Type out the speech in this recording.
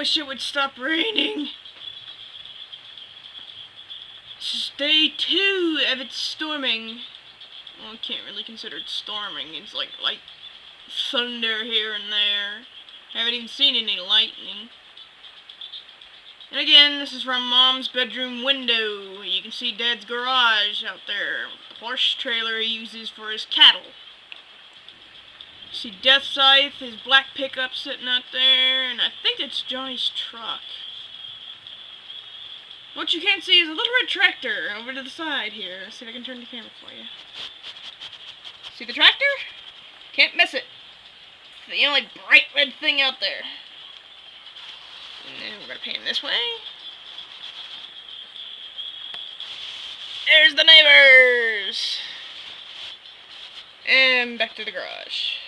wish it would stop raining. This is day 2 of it storming. Well, I can't really consider it storming. It's like light thunder here and there. I haven't even seen any lightning. And again, this is from Mom's bedroom window. You can see Dad's garage out there. The horse trailer he uses for his cattle. See Death Scythe, his black pickup sitting out there, and I think it's Johnny's truck. What you can't see is a little red tractor over to the side here. Let's see if I can turn the camera for you. See the tractor? Can't miss it. It's the only bright red thing out there. And then we're going to pan this way. There's the neighbors! And back to the garage.